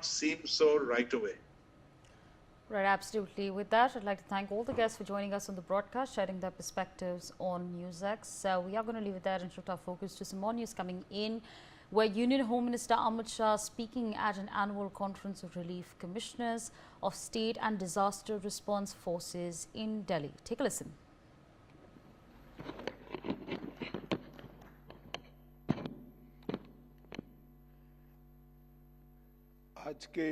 not seem so right away. Right, absolutely. With that, I'd like to thank all the guests for joining us on the broadcast, sharing their perspectives on NewsX. So we are going to leave it there and shift our focus to some more news coming in, where Union Home Minister Amit Shah speaking at an annual conference of relief commissioners of state and disaster response forces in Delhi. Take a listen. आज के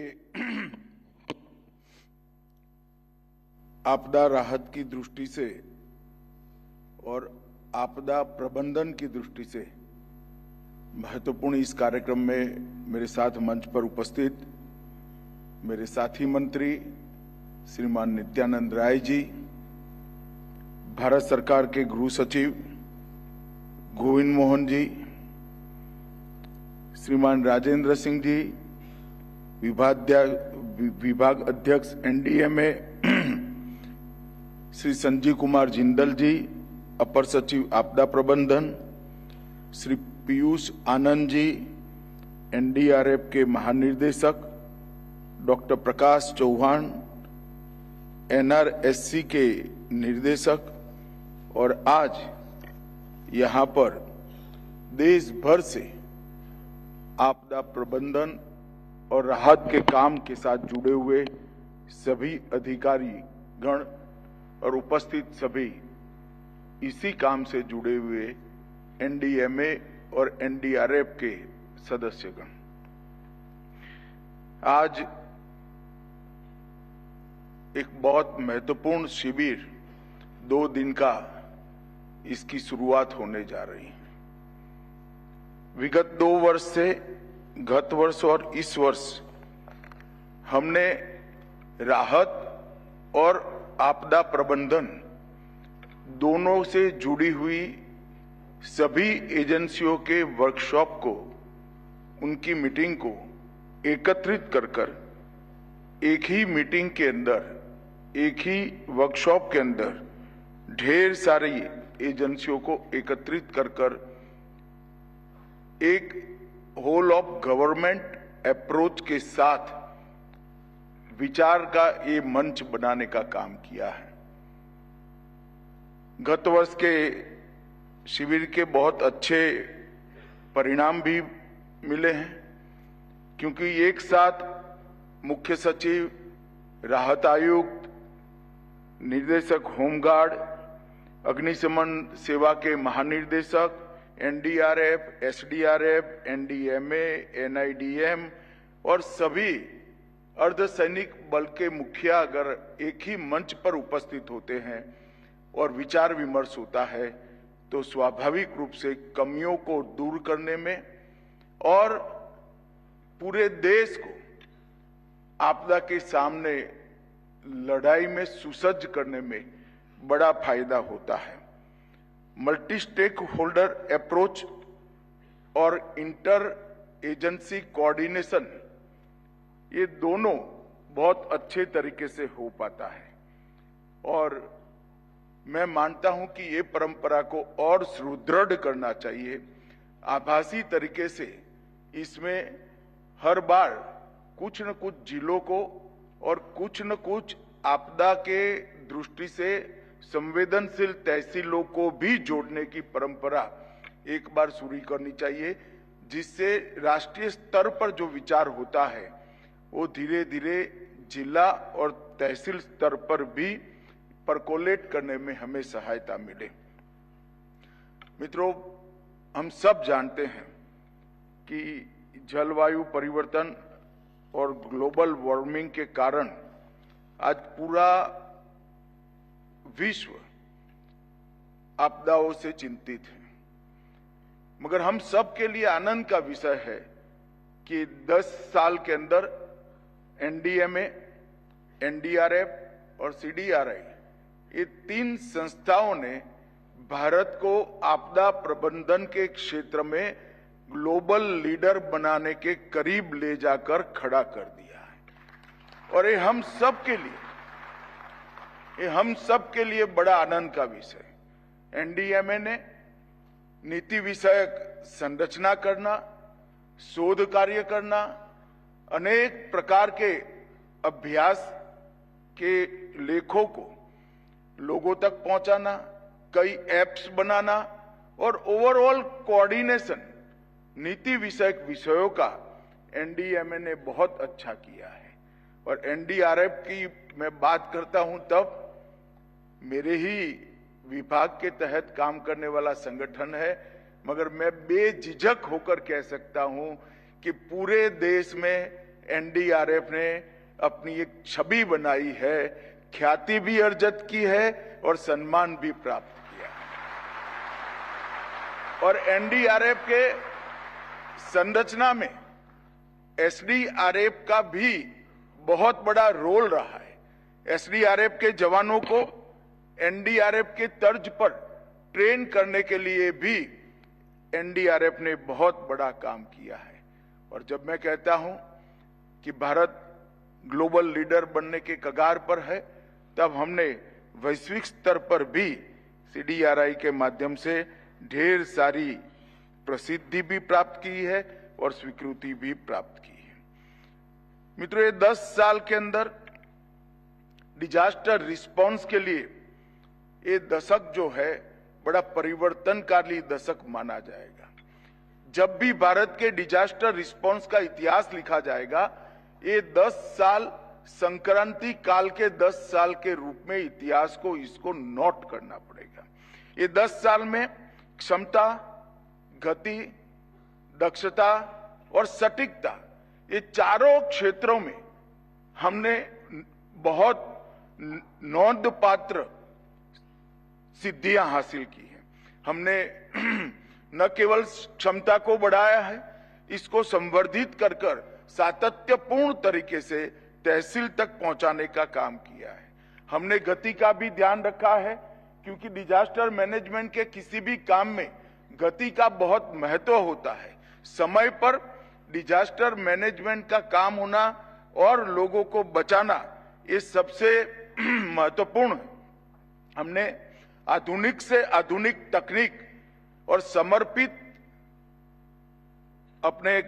आपदा राहत की दृष्टि से और आपदा प्रबंधन की दृष्टि से महत्वपूर्ण इस कार्यक्रम में मेरे साथ मंच पर उपस्थित मेरे साथी मंत्री श्रीमान नित्यानंद राय जी, भारत सरकार के गृह सचिव गोविंद मोहन जी, श्रीमान राजेंद्र सिंह जी, विभाग अध्यक्ष एनडीएमए श्री संजीव कुमार जिंदल जी, अपर सचिव आपदा प्रबंधन श्री पीयूष आनंद जी, एनडीआरएफ के महानिर्देशक डॉक्टर प्रकाश चौहान, एनआरएससी के निर्देशक, और आज यहां पर देश भर से आपदा प्रबंधन और राहत के काम के साथ जुड़े हुए सभी अधिकारी गण और उपस्थित सभी इसी काम से जुड़े हुए एनडीएमए और एनडीआरएफ के सदस्यगण, आज एक बहुत महत्वपूर्ण शिविर 2 दिन का इसकी शुरुआत होने जा रही है। विगत 2 वर्ष से गत वर्ष और इस वर्ष हमने राहत और आपदा प्रबंधन दोनों से जुड़ी हुई सभी एजेंसियों के वर्कशॉप को, उनकी मीटिंग को एकत्रित कर एक ही मीटिंग के अंदर, एक ही वर्कशॉप के अंदर ढेर सारी एजेंसियों को एकत्रित कर एक होल ऑफ गवर्नमेंट अप्रोच के साथ विचार का ये मंच बनाने का काम किया है। गत वर्ष के शिविर के बहुत अच्छे परिणाम भी मिले हैं, क्योंकि एक साथ मुख्य सचिव, राहत आयुक्त, निर्देशक होमगार्ड, अग्निशमन सेवा के महानिर्देशक, एनडीआरएफ, एसडीआरएफ, एनडीएमए, एनआईडीएम और सभी अर्धसैनिक बल के मुखिया अगर एक ही मंच पर उपस्थित होते हैं और विचार विमर्श होता है तो स्वाभाविक रूप से कमियों को दूर करने में और पूरे देश को आपदा के सामने लड़ाई में सुसज्ज करने में बड़ा फायदा होता है। मल्टी स्टेक होल्डर अप्रोच और इंटर एजेंसी कोऑर्डिनेशन, ये दोनों बहुत अच्छे तरीके से हो पाता है और मैं मानता हूं कि ये परंपरा को और सुदृढ़ करना चाहिए। आभासी तरीके से इसमें हर बार कुछ न कुछ जिलों को और कुछ न कुछ आपदा के दृष्टि से संवेदनशील तहसीलों को भी जोड़ने की परंपरा एक बार शुरू करनी चाहिए, जिससे राष्ट्रीय स्तर पर जो विचार होता है वो धीरे धीरे जिला और तहसील स्तर पर भी परकोलेट करने में हमें सहायता मिले। मित्रों, हम सब जानते हैं कि जलवायु परिवर्तन और ग्लोबल वार्मिंग के कारण आज पूरा विश्व आपदाओं से चिंतित है, मगर हम सब के लिए आनंद का विषय है कि 10 साल के अंदर एनडीएमए, एनडीआरएफ और सीडीआरआई, ये 3 संस्थाओं ने भारत को आपदा प्रबंधन के क्षेत्र में ग्लोबल लीडर बनाने के करीब ले जाकर खड़ा कर दिया है और ये हम सब के लिए बड़ा आनंद का विषय है। एनडीएमए ने नीति विषयक संरचना करना, शोध कार्य करना, अनेक प्रकार के अभ्यास के लेखों को लोगों तक पहुंचाना, कई ऐप्स बनाना और ओवरऑल कोऑर्डिनेशन नीति विषयक विषयों का एनडीएमए ने बहुत अच्छा किया है। और एनडीआरएफ की मैं बात करता हूं तब मेरे ही विभाग के तहत काम करने वाला संगठन है, मगर मैं बेझिझक होकर कह सकता हूं कि पूरे देश में एनडीआरएफ ने अपनी एक छवि बनाई है, ख्याति भी अर्जित की है और सम्मान भी प्राप्त किया है। और एनडीआरएफ के संरचना में एसडीआरएफ का भी बहुत बड़ा रोल रहा है। एसडीआरएफ के जवानों को एनडीआरएफ के तर्ज पर ट्रेन करने के लिए भी एनडीआरएफ ने बहुत बड़ा काम किया है। और जब मैं कहता हूं कि भारत ग्लोबल लीडर बनने के कगार पर है, तब हमने वैश्विक स्तर पर भी सीडीआरआई के माध्यम से ढेर सारी प्रसिद्धि भी प्राप्त की है और स्वीकृति भी प्राप्त की है। मित्रों, ये 10 साल के अंदर डिजास्टर रिस्पांस के लिए ये दशक जो है बड़ा परिवर्तनकारी दशक माना जाएगा। जब भी भारत के डिजास्टर रिस्पांस का इतिहास लिखा जाएगा, ये 10 साल संक्रांति काल के 10 साल के रूप में इतिहास को इसको नोट करना पड़ेगा। ये 10 साल में क्षमता, गति, दक्षता और सटीकता, ये चारों क्षेत्रों में हमने बहुत नोंदपात्र सिद्धियां हासिल की हैं। हमने न केवल क्षमता को बढ़ाया है, इसको संवर्धित कर कर सातत्यपूर्ण तरीके से तहसील तक पहुंचाने का काम किया है। हमने गति का भी ध्यान रखा है, क्योंकि डिजास्टर मैनेजमेंट के किसी भी काम में गति का बहुत महत्व होता है। समय पर डिजास्टर मैनेजमेंट का काम होना और लोगों को बचाना, ये सबसे महत्वपूर्ण है। हमने आधुनिक से आधुनिक तकनीक और समर्पित अपने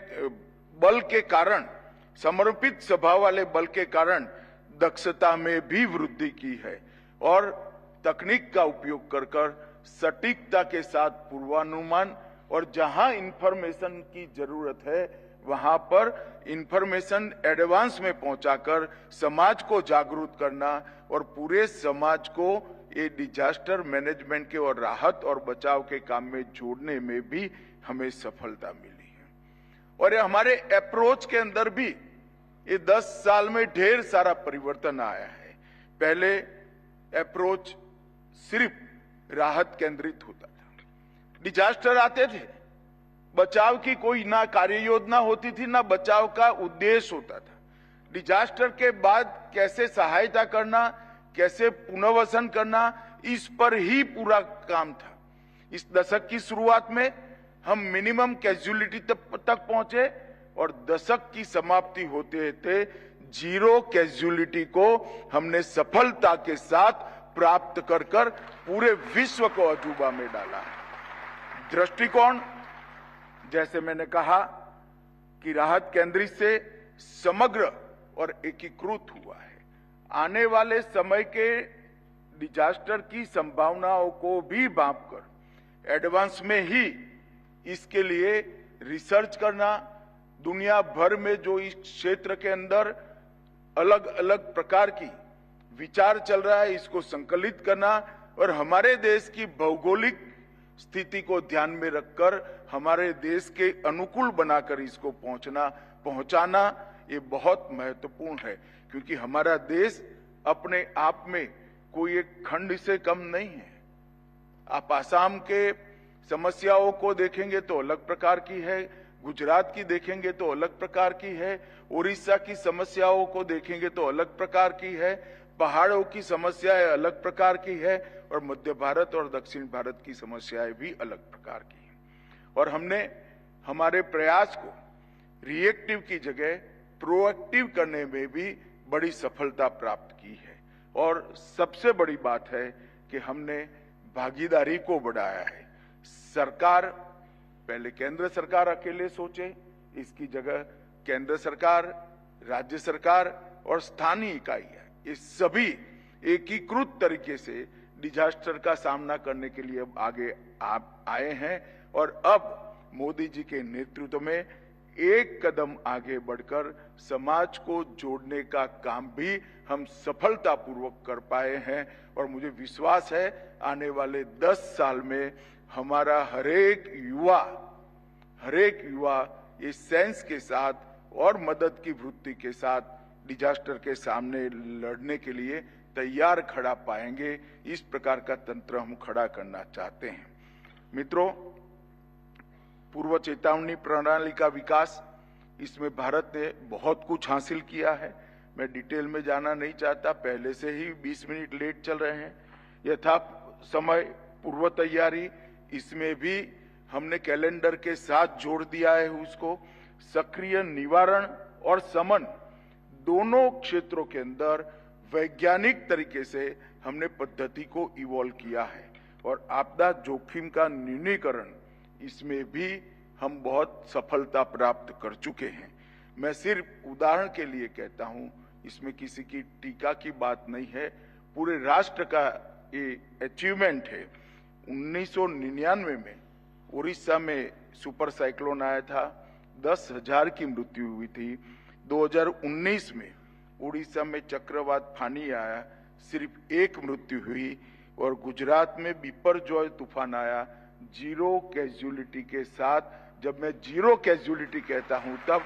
बल के कारण, समर्पित स्वभाव वाले बल के कारण दक्षता में भी वृद्धि की है और तकनीक का उपयोग कर कर सटीकता के साथ पूर्वानुमान और जहां इंफॉर्मेशन की जरूरत है वहां पर इंफॉर्मेशन एडवांस में पहुंचाकर समाज को जागरूक करना और पूरे समाज को ये डिजास्टर मैनेजमेंट के और राहत और बचाव के काम में जोड़ने में भी हमें सफलता मिली है। और ये हमारे अप्रोच के अंदर भी ये 10 साल में ढेर सारा परिवर्तन आया है। पहले अप्रोच सिर्फ राहत केंद्रित होता था, डिजास्टर आते थे, बचाव की कोई ना कार्य योजना होती थी, ना बचाव का उद्देश्य होता था। डिजास्टर के बाद कैसे सहायता करना, कैसे पुनर्वसन करना, इस पर ही पूरा काम था। इस दशक की शुरुआत में हम मिनिमम कैजुअलिटी तक पहुंचे और दशक की समाप्ति होते थे जीरो कैजुअलिटी को हमने सफलता के साथ प्राप्त कर कर पूरे विश्व को अजूबा में डाला है। दृष्टिकोण, जैसे मैंने कहा कि राहत केंद्रित से समग्र और एकीकृत हुआ है। आने वाले समय के डिजास्टर की संभावनाओं को भी भांपकर एडवांस में ही इसके लिए रिसर्च करना, दुनिया भर में जो इस क्षेत्र के अंदर अलग अलग प्रकार की विचार चल रहा है, इसको संकलित करना और हमारे देश की भौगोलिक स्थिति को ध्यान में रखकर हमारे देश के अनुकूल बनाकर इसको पहुंचाना ये बहुत महत्वपूर्ण है। क्योंकि हमारा देश अपने आप में कोई एक खंड से कम नहीं है। आप आसाम के समस्याओं को देखेंगे तो अलग प्रकार की है, गुजरात की देखेंगे तो अलग प्रकार की है, उड़ीसा की समस्याओं को देखेंगे तो अलग प्रकार की है, पहाड़ों की समस्याएं अलग प्रकार की है और मध्य भारत और दक्षिण भारत की समस्याएं भी अलग प्रकार की हैं। और हमने हमारे प्रयास को रिएक्टिव की जगह प्रोएक्टिव करने में भी बड़ी सफलता प्राप्त की है। और सबसे बड़ी बात है कि हमने भागीदारी को बढ़ाया है। सरकार, पहले केंद्र सरकार अकेले सोचे, इसकी जगह केंद्र सरकार, राज्य सरकार और स्थानीय इकाइयां, ये सभी एकीकृत तरीके से डिजास्टर का सामना करने के लिए आगे आए हैं और अब मोदी जी के नेतृत्व में एक कदम आगे बढ़कर समाज को जोड़ने का काम भी हम सफलतापूर्वक कर पाए हैं और मुझे विश्वास है आने वाले 10 साल में हमारा हरेक युवा इस सेंस के साथ और मदद की वृत्ति के साथ डिजास्टर के सामने लड़ने के लिए तैयार खड़ा पाएंगे। इस प्रकार का तंत्र हम खड़ा करना चाहते हैं। मित्रों, पूर्व चेतावनी प्रणाली का विकास, इसमें भारत ने बहुत कुछ हासिल किया है। मैं डिटेल में जाना नहीं चाहता, पहले से ही 20 मिनट लेट चल रहे हैं। यथा समय पूर्व तैयारी, इसमें भी हमने कैलेंडर के साथ जोड़ दिया है उसको। सक्रिय निवारण और शमन दोनों क्षेत्रों के अंदर वैज्ञानिक तरीके से हमने पद्धति को इवॉल्व किया है और आपदा जोखिम का न्यूनीकरण, इसमें भी हम बहुत सफलता प्राप्त कर चुके हैं। मैं सिर्फ उदाहरण के लिए कहता हूं, इसमें किसी की टीका की बात नहीं है, पूरे राष्ट्र का ये अचीवमेंट है। 1999 में उड़ीसा में सुपर साइक्लोन आया था, 10,000 की मृत्यु हुई थी। 2019 में उड़ीसा में चक्रवात फानी आया, सिर्फ 1 मृत्यु हुई और गुजरात में बिपरजॉय तूफान आया, 0 कैजुअलिटी के साथ। जब मैं 0 कैजुअलिटी कहता हूं तब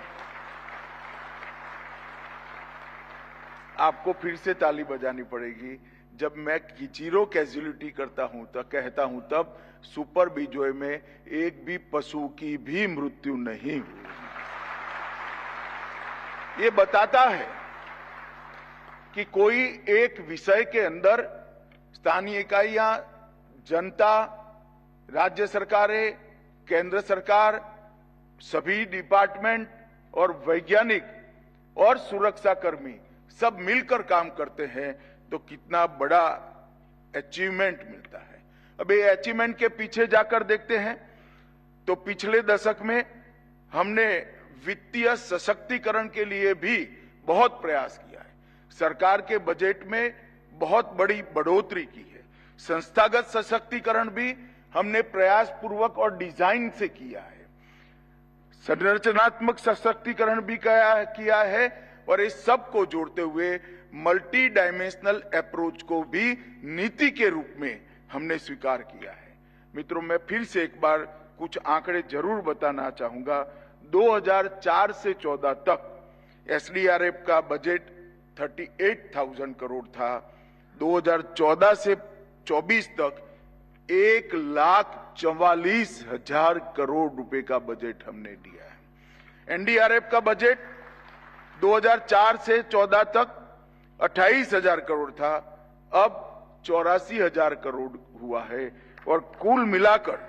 आपको फिर से ताली बजानी पड़ेगी। जब मैं 0 कैजुअलिटी करता हूं तो कहता हूं तब सुपर बिजॉय में एक भी पशु की भी मृत्यु नहीं हुई। ये बताता है कि कोई एक विषय के अंदर स्थानीय इकाइयां, जनता, राज्य सरकारें, केंद्र सरकार, सभी डिपार्टमेंट और वैज्ञानिक और सुरक्षा कर्मी सब मिलकर काम करते हैं तो कितना बड़ा अचीवमेंट मिलता है। अब ये अचीवमेंट के पीछे जाकर देखते हैं तो पिछले दशक में हमने वित्तीय सशक्तिकरण के लिए भी बहुत प्रयास किया है। सरकार के बजट में बहुत बड़ी बढ़ोतरी की है। संस्थागत सशक्तिकरण भी हमने प्रयास पूर्वक और डिजाइन से किया है। संरचनात्मक सशक्तिकरण भी किया है और इस सब को जोड़ते हुए मल्टी डायमेंशनल अप्रोच को भी नीति के रूप में हमने स्वीकार किया है। मित्रों, मैं फिर से एक बार कुछ आंकड़े जरूर बताना चाहूंगा। 2004 से 14 तक एसडीआरएफ का बजट 38,000 करोड़ था। 2014 से 24 तक 1,44,000 करोड़ रुपए का बजट हमने दिया है। एनडीआरएफ का बजट 2004 से 14 तक 28,000 करोड़ था, अब 84,000 करोड़ हुआ है और कुल मिलाकर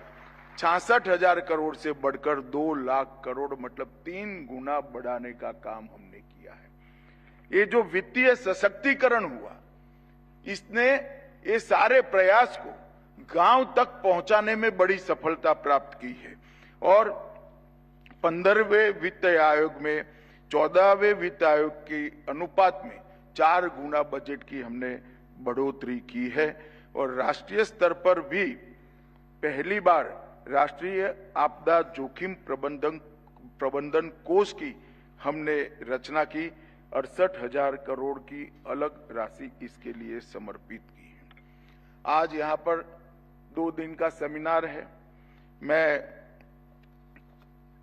66,000 करोड़ से बढ़कर 2 लाख करोड़, मतलब 3 गुना बढ़ाने का काम हमने किया है। ये जो वित्तीय सशक्तिकरण हुआ, इसने ये सारे प्रयास को गांव तक पहुंचाने में बड़ी सफलता प्राप्त की है और 15वें वित्त आयोग में 14वें वित्त आयोग के अनुपात में 4 गुना बजट की हमने बढ़ोतरी की है और राष्ट्रीय स्तर पर भी पहली बार राष्ट्रीय आपदा जोखिम प्रबंधन कोष की हमने रचना की। 68,000 करोड़ की अलग राशि इसके लिए समर्पित की है। आज यहाँ पर 2 दिन का सेमिनार है। मैं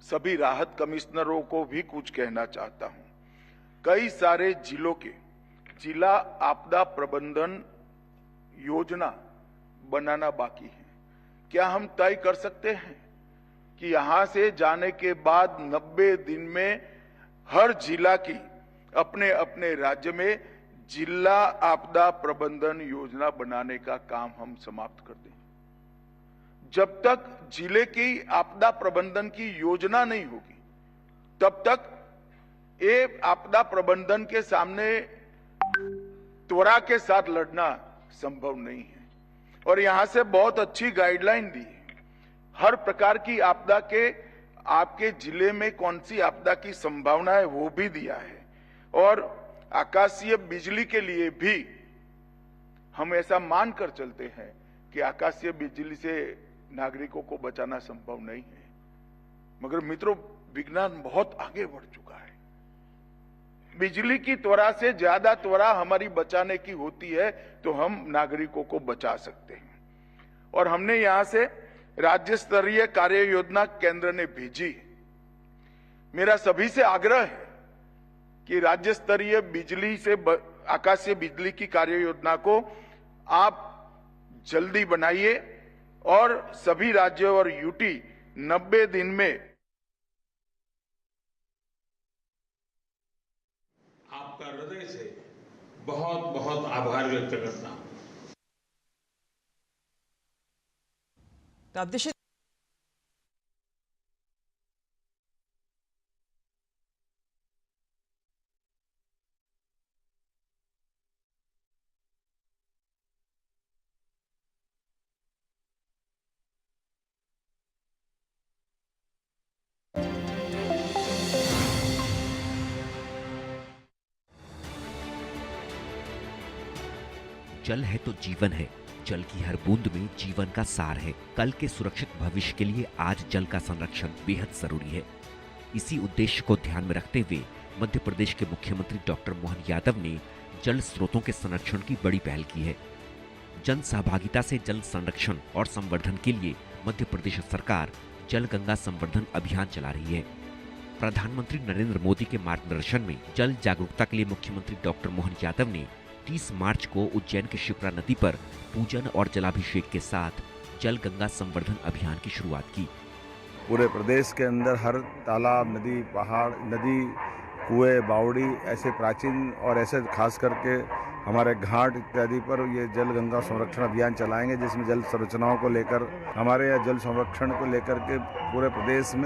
सभी राहत कमिश्नरों को भी कुछ कहना चाहता हूं। कई सारे जिलों के जिला आपदा प्रबंधन योजना बनाना बाकी है। क्या हम तय कर सकते हैं कि यहां से जाने के बाद 90 दिन में हर जिला की अपने अपने राज्य में जिला आपदा प्रबंधन योजना बनाने का काम हम समाप्त कर दें? जब तक जिले की आपदा प्रबंधन की योजना नहीं होगी, तब तक ये आपदा प्रबंधन के सामने त्वरा के साथ लड़ना संभव नहीं है। और यहां से बहुत अच्छी गाइडलाइन दी है। हर प्रकार की आपदा के आपके जिले में कौन सी आपदा की संभावना है वो भी दिया है। और आकाशीय बिजली के लिए भी हम ऐसा मानकर चलते हैं कि आकाशीय बिजली से नागरिकों को बचाना संभव नहीं है। मगर मित्रों, विज्ञान बहुत आगे बढ़ चुका है। बिजली की त्वरा से ज्यादा त्वरा हमारी बचाने की होती है तो हम नागरिकों को बचा सकते हैं। और हमने यहां से राज्य स्तरीय कार्य योजना केंद्र ने भेजी है। मेरा सभी से आग्रह है कि राज्य स्तरीय बिजली से आकाशीय बिजली की कार्य योजना को आप जल्दी बनाइए और सभी राज्यों और यूटी 90 दिन में आपका हृदय से बहुत बहुत आभार व्यक्त करता हूं। जल है तो जीवन है। जल की हर बूंद में जीवन का सार है। कल के सुरक्षित भविष्य के लिए आज जल का संरक्षण बेहद जरूरी है। इसी उद्देश्य को ध्यान में रखते हुए मध्य प्रदेश के मुख्यमंत्री डॉक्टर मोहन यादव ने जल स्रोतों के संरक्षण की बड़ी पहल की है। जन सहभागिता से जल संरक्षण और संवर्धन के लिए मध्य प्रदेश सरकार जल गंगा संवर्धन अभियान चला रही है। प्रधानमंत्री नरेंद्र मोदी के मार्गदर्शन में जल जागरूकता के लिए मुख्यमंत्री डॉक्टर मोहन यादव ने 30 मार्च को उज्जैन के शिप्रा नदी पर पूजन और जलाभिषेक के साथ जल गंगा संवर्धन अभियान की शुरुआत की। पूरे प्रदेश के अंदर हर तालाब, नदी, पहाड़, नदी, कुएं, बावड़ी, ऐसे प्राचीन और ऐसे खास करके हमारे घाट इत्यादि पर ये जल गंगा संरक्षण अभियान चलाएंगे, जिसमें जल संरचनाओं को लेकर हमारे यहाँ जल संरक्षण को लेकर के पूरे प्रदेश में